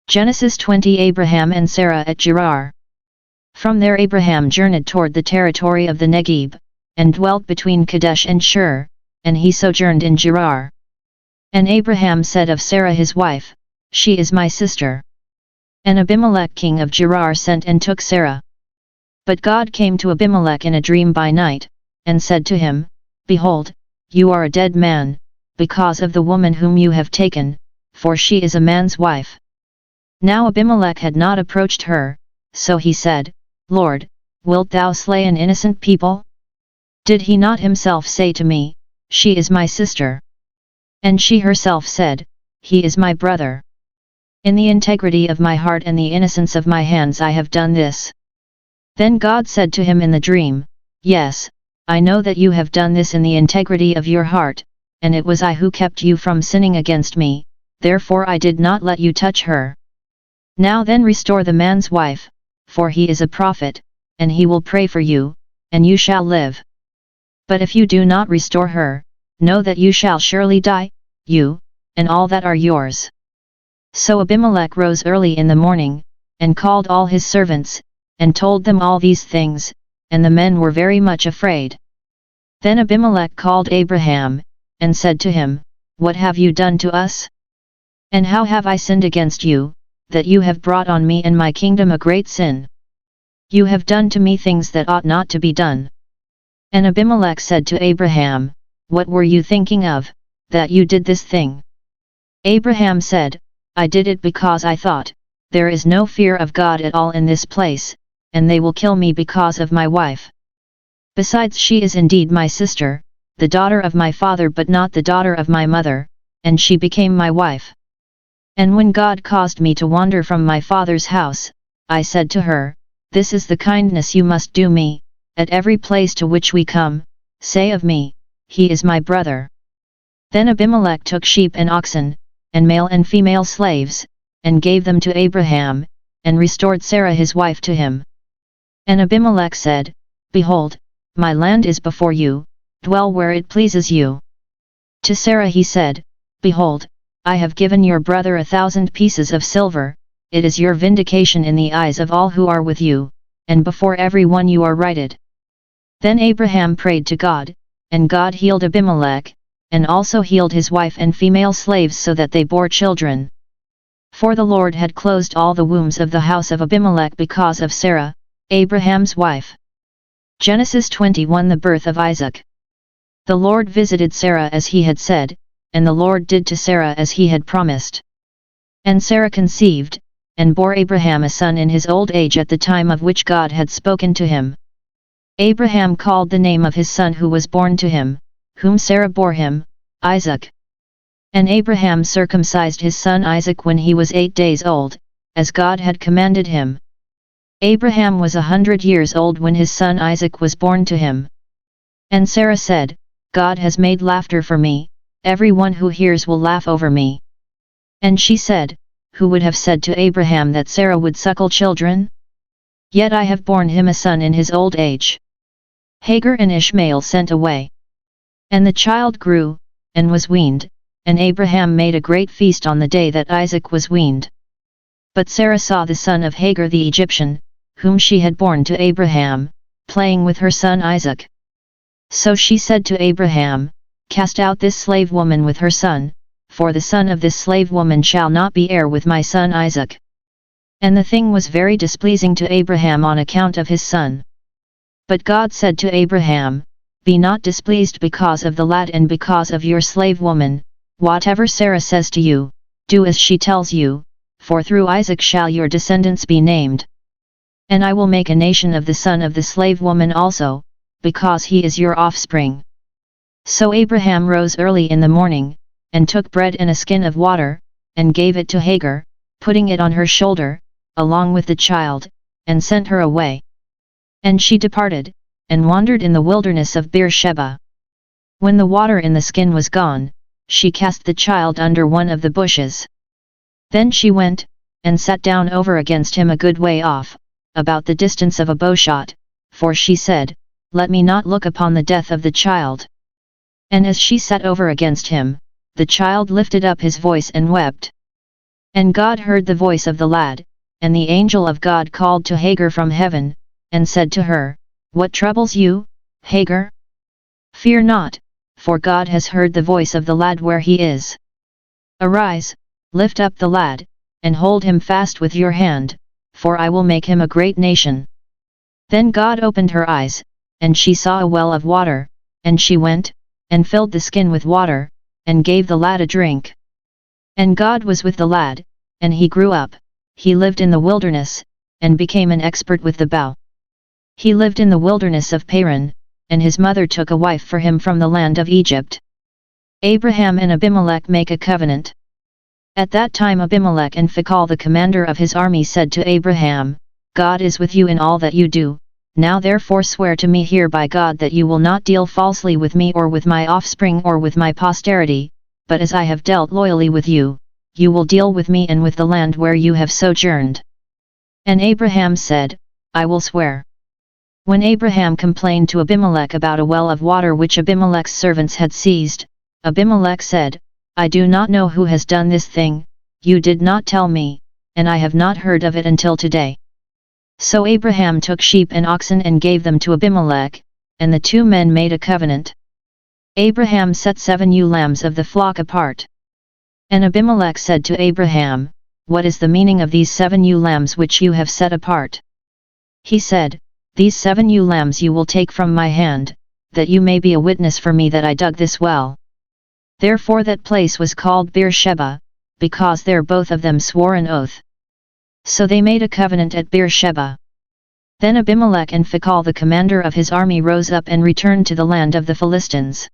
Genesis 20. Abraham and Sarah at Gerar. From there Abraham journeyed toward the territory of the Negev, and dwelt between Kadesh and Shur, and he sojourned in Gerar. And Abraham said of Sarah his wife, "She is my sister." And Abimelech king of Gerar sent and took Sarah. But God came to Abimelech in a dream by night, and said to him, "Behold, you are a dead man, because of the woman whom you have taken, for she is a man's wife." Now Abimelech had not approached her, so he said, "Lord, wilt thou slay an innocent people? Did he not himself say to me, She is my sister? And she herself said, He is my brother. In the integrity of my heart and the innocence of my hands I have done this." Then God said to him in the dream, "Yes, I know that you have done this in the integrity of your heart, and it was I who kept you from sinning against me, therefore I did not let you touch her. Now then restore the man's wife, for he is a prophet, and he will pray for you, and you shall live. But if you do not restore her, know that you shall surely die, you, and all that are yours." So Abimelech rose early in the morning, and called all his servants, and told them all these things, and the men were very much afraid. Then Abimelech called Abraham, and said to him, "What have you done to us? And how have I sinned against you, that you have brought on me and my kingdom a great sin? You have done to me things that ought not to be done." And Abimelech said to Abraham, "What were you thinking of, that you did this thing?" Abraham said, "I did it because I thought, there is no fear of God at all in this place, and they will kill me because of my wife. Besides, she is indeed my sister, the daughter of my father but not the daughter of my mother, and she became my wife. And when God caused me to wander from my father's house, I said to her, This is the kindness you must do me, at every place to which we come, say of me, He is my brother." Then Abimelech took sheep and oxen, and male and female slaves, and gave them to Abraham, and restored Sarah his wife to him. And Abimelech said, "Behold, my land is before you, dwell where it pleases you." To Sarah he said, "Behold, I have given your brother 1,000 pieces of silver, it is your vindication in the eyes of all who are with you, and before every one you are righted." Then Abraham prayed to God, and God healed Abimelech, and also healed his wife and female slaves so that they bore children. For the Lord had closed all the wombs of the house of Abimelech because of Sarah, Abraham's wife. Genesis 21. The birth of Isaac. The Lord visited Sarah as he had said, and the Lord did to Sarah as he had promised. And Sarah conceived, and bore Abraham a son in his old age at the time of which God had spoken to him. Abraham called the name of his son who was born to him, whom Sarah bore him, Isaac. And Abraham circumcised his son Isaac when he was 8 days old, as God had commanded him. Abraham was 100 years old when his son Isaac was born to him. And Sarah said, "God has made laughter for me, everyone who hears will laugh over me." And she said, "Who would have said to Abraham that Sarah would suckle children? Yet I have borne him a son in his old age." Hagar and Ishmael sent away. And the child grew, and was weaned, and Abraham made a great feast on the day that Isaac was weaned. But Sarah saw the son of Hagar the Egyptian, whom she had borne to Abraham, playing with her son Isaac. So she said to Abraham, "Cast out this slave woman with her son, for the son of this slave woman shall not be heir with my son Isaac." And the thing was very displeasing to Abraham on account of his son. But God said to Abraham, "Be not displeased because of the lad and because of your slave woman, whatever Sarah says to you, do as she tells you, for through Isaac shall your descendants be named. And I will make a nation of the son of the slave woman also, because he is your offspring." So Abraham rose early in the morning, and took bread and a skin of water, and gave it to Hagar, putting it on her shoulder, along with the child, and sent her away. And she departed, and wandered in the wilderness of Beersheba. When the water in the skin was gone, she cast the child under one of the bushes. Then she went, and sat down over against him a good way off, about the distance of a bowshot, for she said, "Let me not look upon the death of the child." And as she sat over against him, the child lifted up his voice and wept. And God heard the voice of the lad, and the angel of God called to Hagar from heaven, and said to her, "What troubles you, Hagar? Fear not, for God has heard the voice of the lad where he is. Arise, lift up the lad, and hold him fast with your hand, for I will make him a great nation." Then God opened her eyes, and she saw a well of water, and she went, and filled the skin with water, and gave the lad a drink. And God was with the lad, and he grew up, he lived in the wilderness, and became an expert with the bow. He lived in the wilderness of Paran, and his mother took a wife for him from the land of Egypt. Abraham and Abimelech make a covenant. At that time Abimelech and Phicol the commander of his army said to Abraham, "God is with you in all that you do, now therefore swear to me here by God that you will not deal falsely with me or with my offspring or with my posterity, but as I have dealt loyally with you, you will deal with me and with the land where you have sojourned." And Abraham said, "I will swear." When Abraham complained to Abimelech about a well of water which Abimelech's servants had seized, Abimelech said, "I do not know who has done this thing, you did not tell me, and I have not heard of it until today." So Abraham took sheep and oxen and gave them to Abimelech, and the two men made a covenant. Abraham set 7 ewe lambs of the flock apart. And Abimelech said to Abraham, "What is the meaning of these 7 ewe lambs which you have set apart?" He said, "These 7 ewe lambs you will take from my hand, that you may be a witness for me that I dug this well." Therefore that place was called Beersheba, because there both of them swore an oath. So they made a covenant at Beersheba. Then Abimelech and Phicol the commander of his army rose up and returned to the land of the Philistines.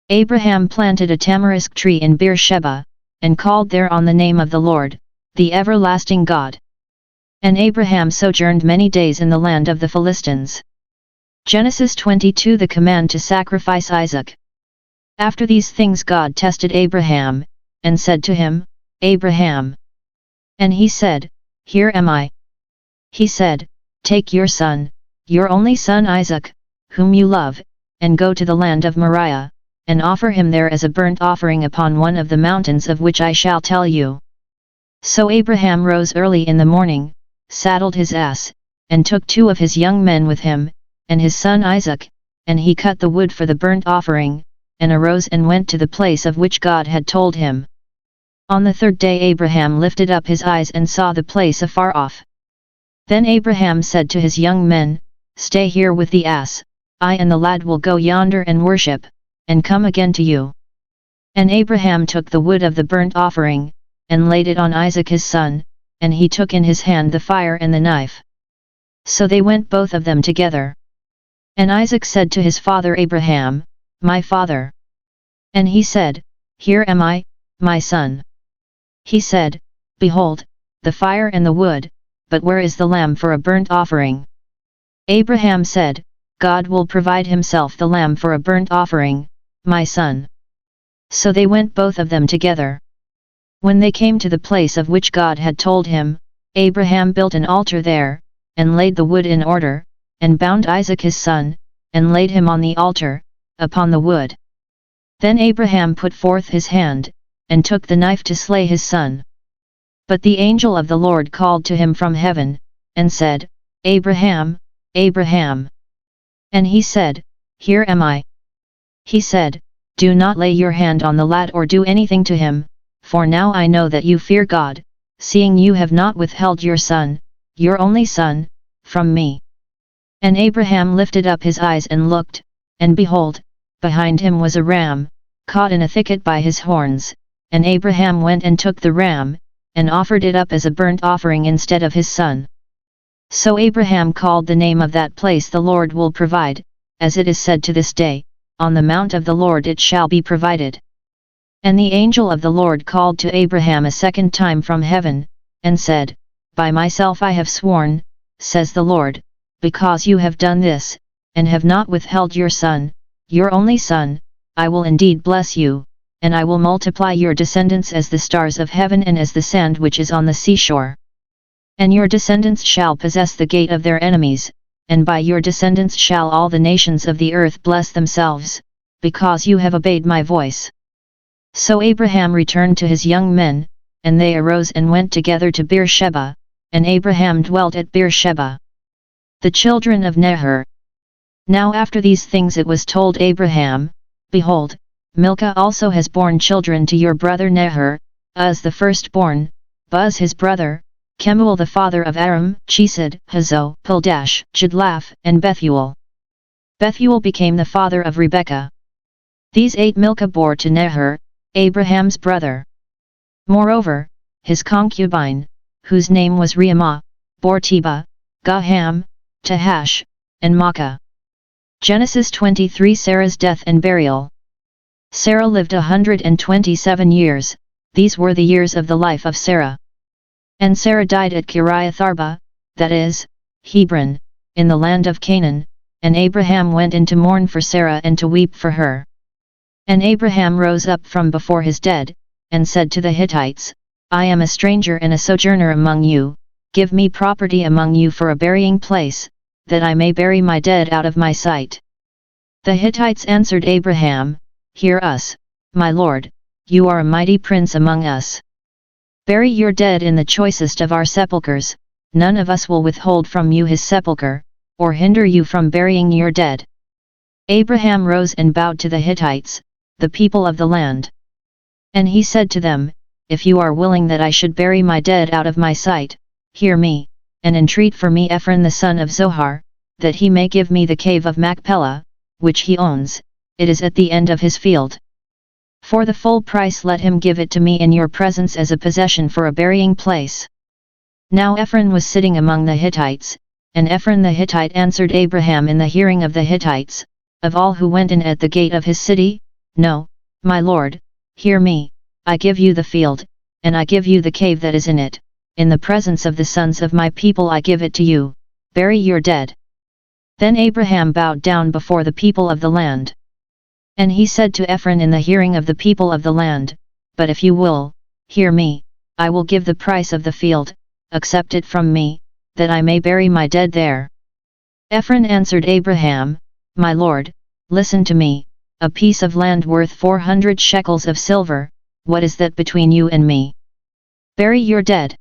Abraham planted a tamarisk tree in Beersheba, and called there on the name of the Lord, the everlasting God. And Abraham sojourned many days in the land of the Philistines. Genesis 22 The command to sacrifice Isaac. After these things God tested Abraham, and said to him, "Abraham." And he said, "Here am I." He said, "Take your son, your only son Isaac, whom you love, and go to the land of Moriah, and offer him there as a burnt offering upon one of the mountains of which I shall tell you." So Abraham rose early in the morning, saddled his ass, and took 2 of his young men with him, and his son Isaac, and he cut the wood for the burnt offering, and arose and went to the place of which God had told him. On the 3rd day Abraham lifted up his eyes and saw the place afar off. Then Abraham said to his young men, "Stay here with the ass, I and the lad will go yonder and worship, and come again to you." And Abraham took the wood of the burnt offering, and laid it on Isaac his son, and he took in his hand the fire and the knife. So they went both of them together. And Isaac said to his father Abraham, "My father." And he said, "Here am I, my son." He said, "Behold, the fire and the wood, but where is the lamb for a burnt offering?" Abraham said, "God will provide himself the lamb for a burnt offering, my son." So they went both of them together. When they came to the place of which God had told him, Abraham built an altar there, and laid the wood in order, and bound Isaac his son, and laid him on the altar, upon the wood. Then Abraham put forth his hand, and took the knife to slay his son. But the angel of the Lord called to him from heaven, and said, "Abraham, Abraham." And he said, "Here am I." He said, "Do not lay your hand on the lad or do anything to him, for now I know that you fear God, seeing you have not withheld your son, your only son, from me." And Abraham lifted up his eyes and looked, and behold, behind him was a ram, caught in a thicket by his horns, and Abraham went and took the ram, and offered it up as a burnt offering instead of his son. So Abraham called the name of that place "The Lord will provide," as it is said to this day, "On the mount of the Lord it shall be provided." And the angel of the Lord called to Abraham a second time from heaven, and said, "By myself I have sworn, says the Lord, because you have done this, and have not withheld your son, your only son, I will indeed bless you, and I will multiply your descendants as the stars of heaven and as the sand which is on the seashore. And your descendants shall possess the gate of their enemies, and by your descendants shall all the nations of the earth bless themselves, because you have obeyed my voice." So Abraham returned to his young men, and they arose and went together to Beersheba, and Abraham dwelt at Beersheba. The children of Nahor. Now after these things it was told Abraham, Behold, Milcah also has borne children to your brother Nahor, Uz the firstborn, Buz his brother, Kemuel the father of Aram, Chesed, Hazo, Pildash, Jidlaph, and Bethuel. Bethuel became the father of Rebekah. These 8 Milcah bore to Nahor, Abraham's brother. Moreover, his concubine, whose name was Reumah, bore Teba, Gaham, Tahash, and Maachah. Genesis 23. Sarah's death and burial. Sarah lived 127 years, these were the years of the life of Sarah. And Sarah died at Kiriath-arba, that is, Hebron, in the land of Canaan, and Abraham went in to mourn for Sarah and to weep for her. And Abraham rose up from before his dead, and said to the Hittites, I am a stranger and a sojourner among you, give me property among you for a burying place, that I may bury my dead out of my sight. The Hittites answered Abraham, Hear us, my lord, you are a mighty prince among us. Bury your dead in the choicest of our sepulchres, none of us will withhold from you his sepulchre, or hinder you from burying your dead. Abraham rose and bowed to the Hittites, the people of the land. And he said to them, If you are willing that I should bury my dead out of my sight, hear me, and entreat for me Ephron the son of Zohar, that he may give me the cave of Machpelah, which he owns, it is at the end of his field. For the full price let him give it to me in your presence as a possession for a burying place. Now Ephron was sitting among the Hittites, and Ephron the Hittite answered Abraham in the hearing of the Hittites, Of all who went in at the gate of his city, no, my lord, hear me, I give you the field, and I give you the cave that is in it, in the presence of the sons of my people I give it to you, bury your dead. Then Abraham bowed down before the people of the land. And he said to Ephron in the hearing of the people of the land, But if you will, hear me, I will give the price of the field, accept it from me, that I may bury my dead there. Ephron answered Abraham, My lord, listen to me, a piece of land worth 400 shekels of silver, what is that between you and me? Bury your dead.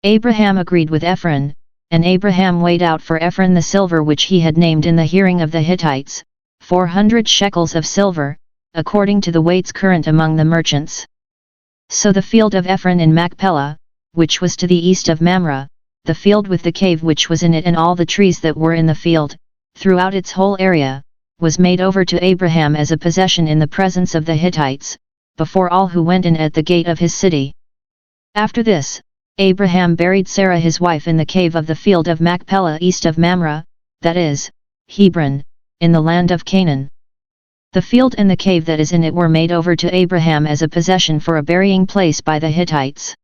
Abraham agreed with Ephron, and Abraham weighed out for Ephron the silver which he had named in the hearing of the Hittites, 400 shekels of silver, according to the weights current among the merchants. So the field of Ephron in Machpelah, which was to the east of Mamre, the field with the cave which was in it and all the trees that were in the field, throughout its whole area, was made over to Abraham as a possession in the presence of the Hittites, before all who went in at the gate of his city. After this, Abraham buried Sarah his wife in the cave of the field of Machpelah east of Mamre, that is, Hebron, in the land of Canaan. The field and the cave that is in it were made over to Abraham as a possession for a burying place by the Hittites.